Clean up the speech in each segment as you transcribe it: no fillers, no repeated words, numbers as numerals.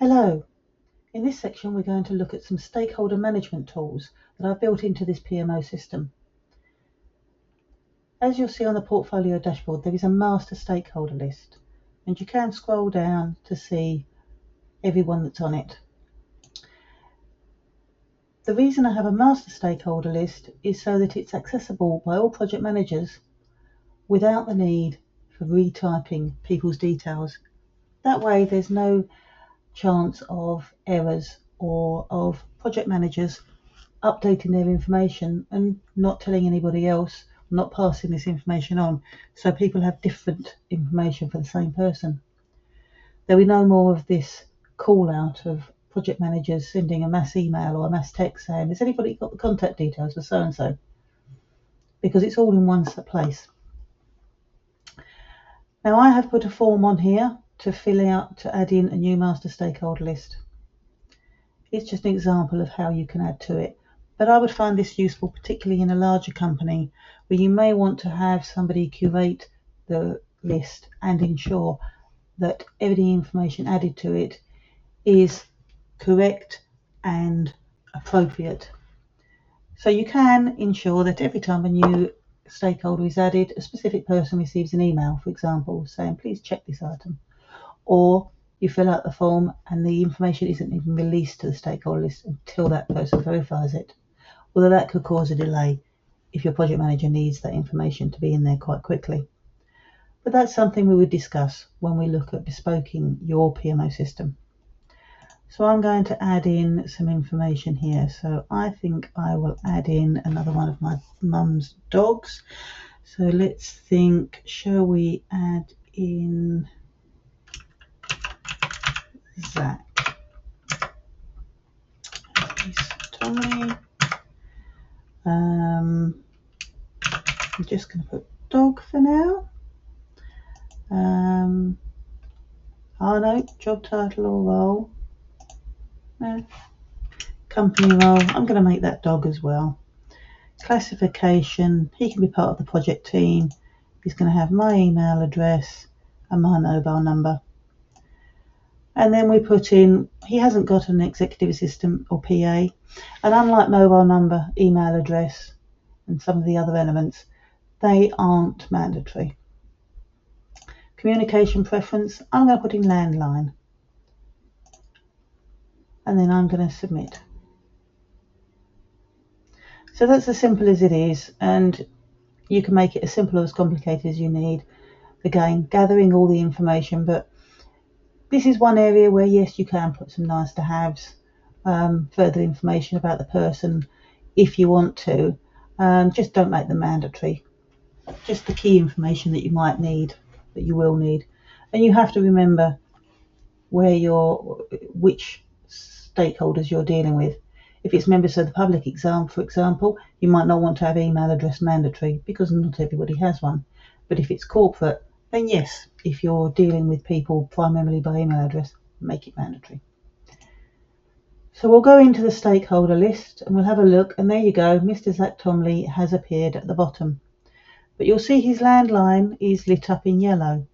Hello, in this section we're going to look at some stakeholder management tools that I've built into this PMO system. As you'll see on the portfolio dashboard, there is a master stakeholder list, and you can scroll down to see everyone that's on it. The reason I have a master stakeholder list is so that it's accessible by all project managers without the need for retyping people's details. That way there's no chance of errors or of project managers updating their information and not telling anybody else, not passing this information on, so people have different information for the same person. There'll be no more of this call out of project managers sending a mass email or a mass text saying, has anybody got the contact details for so and so? Because it's all in one place. Now I have put a form on here to fill out to add in a new master stakeholder list. It's just an example of how you can add to it. But I would find this useful, particularly in a larger company where you may want to have somebody curate the list and ensure that every information added to it is correct and appropriate. So you can ensure that every time a new stakeholder is added, a specific person receives an email, for example, saying, please check this item. Or you fill out the form and the information isn't even released to the stakeholder list until that person verifies it. Although that could cause a delay if your project manager needs that information to be in there quite quickly. But that's something we would discuss when we look at bespoking your PMO system. So I'm going to add in some information here. So I think I will add in another one of my mum's dogs. So let's think, shall we add in Zach? Tommy. I'm just going to put dog for now. Oh no, job title or role. No. Company role, I'm going to make that dog as well. Classification, he can be part of the project team. He's going to have my email address and my mobile number. And then we put in, he hasn't got an executive assistant or PA. And unlike mobile number, email address, and some of the other elements, they aren't mandatory. Communication preference, I'm going to put in landline. And then I'm going to submit. So that's as simple as it is, and you can make it as simple or as complicated as you need. Again, gathering all the information, but this is one area where, yes, you can put some nice to haves, further information about the person if you want to. Just don't make them mandatory. Just the key information that you might need, that you will need. And you have to remember which stakeholders you're dealing with. If it's members of the public for example, you might not want to have email address mandatory because not everybody has one. But if it's corporate, then yes, if you're dealing with people primarily by email address, make it mandatory. So we'll go into the stakeholder list and we'll have a look, and there you go, Mr. Zach Tomley has appeared at the bottom. But you'll see his landline is lit up in yellow.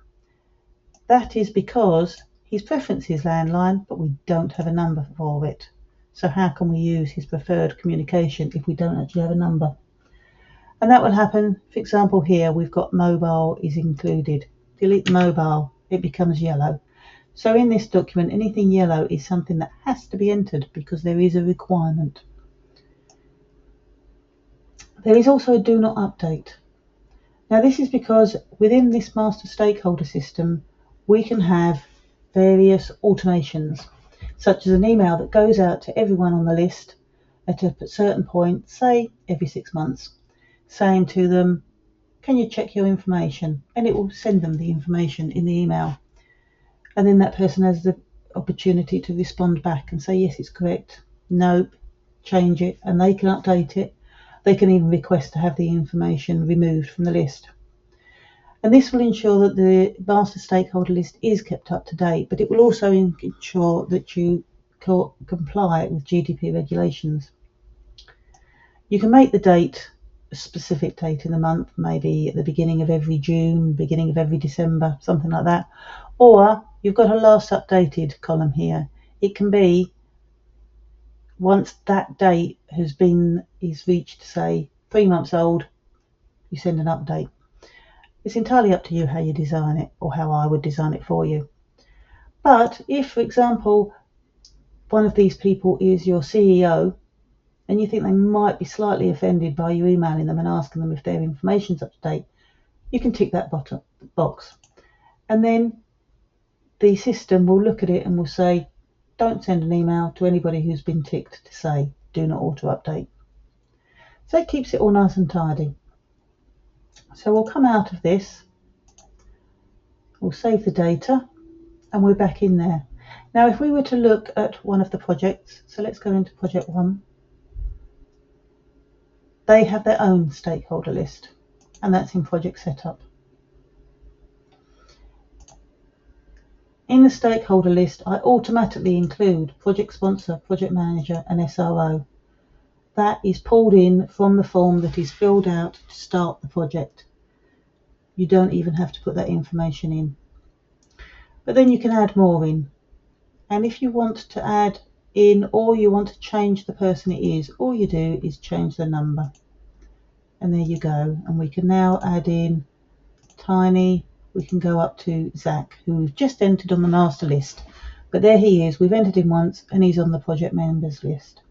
That is because his preference is landline, but we don't have a number for it. So how can we use his preferred communication if we don't actually have a number? And that will happen, for example, here we've got mobile is included. Delete the mobile, it becomes yellow. So in this document, anything yellow is something that has to be entered because there is a requirement. There is also a do not update. Now this is because within this master stakeholder system, we can have various automations, such as an email that goes out to everyone on the list at a certain point, say every 6 months, saying to them, can you check your information? And it will send them the information in the email. And then that person has the opportunity to respond back and say, yes, it's correct, no, change it, and they can update it. They can even request to have the information removed from the list. And this will ensure that the master stakeholder list is kept up to date, but it will also ensure that you comply with GDP regulations. You can make the date a specific date in the month, maybe at the beginning of every June, beginning of every December, something like that. Or you've got a last updated column here. It can be once that date is reached, say 3 months old, you send an update. It's entirely up to you how you design it, or how I would design it for you. But if, for example, one of these people is your CEO and you think they might be slightly offended by you emailing them and asking them if their information's up to date, you can tick that box. And then the system will look at it and will say, don't send an email to anybody who's been ticked to say, do not auto update. So it keeps it all nice and tidy. So we'll come out of this, we'll save the data, and we're back in there. Now, if we were to look at one of the projects, so let's go into project 1, they have their own stakeholder list, and that's in project setup. In the stakeholder list, I automatically include project sponsor, project manager, and SRO. That is pulled in from the form that is filled out to start the project. You don't even have to put that information in. But then you can add more in. And if you want to add in, or you want to change the person it is, all you do is change the number. And there you go. And we can now add in Tiny. We can go up to Zach, who we've just entered on the master list. But there he is. We've entered him once and he's on the project members list.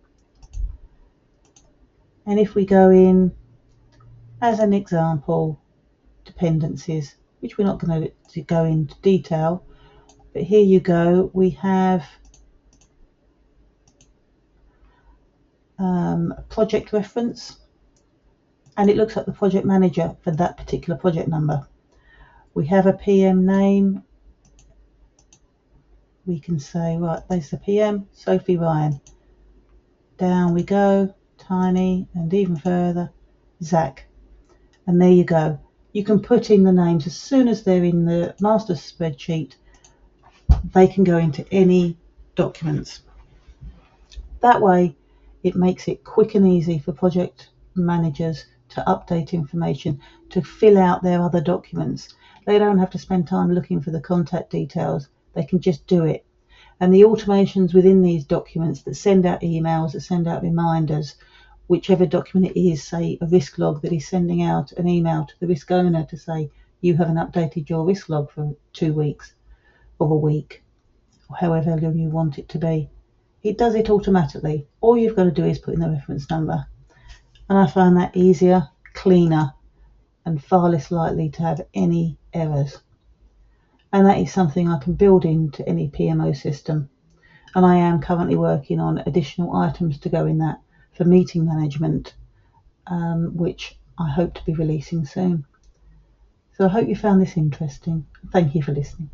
And if we go in, as an example, dependencies, which we're not going to go into detail, but here you go. We have a project reference, and it looks like the project manager for that particular project number. We have a PM name. We can say, right, there's the PM, Sophie Ryan. Down we go, Tiny, and even further, Zach. And there you go. You can put in the names as soon as they're in the master spreadsheet. They can go into any documents. That way, it makes it quick and easy for project managers to update information, to fill out their other documents. They don't have to spend time looking for the contact details. They can just do it. And the automations within these documents that send out emails, that send out reminders, whichever document it is, say a risk log that is sending out an email to the risk owner to say, you haven't updated your risk log for 2 weeks or a week, or however long you want it to be. It does it automatically. All you've got to do is put in the reference number. And I find that easier, cleaner, and far less likely to have any errors. And that is something I can build into any PMO system. And I am currently working on additional items to go in that for meeting management, which I hope to be releasing soon. So I hope you found this interesting. Thank you for listening.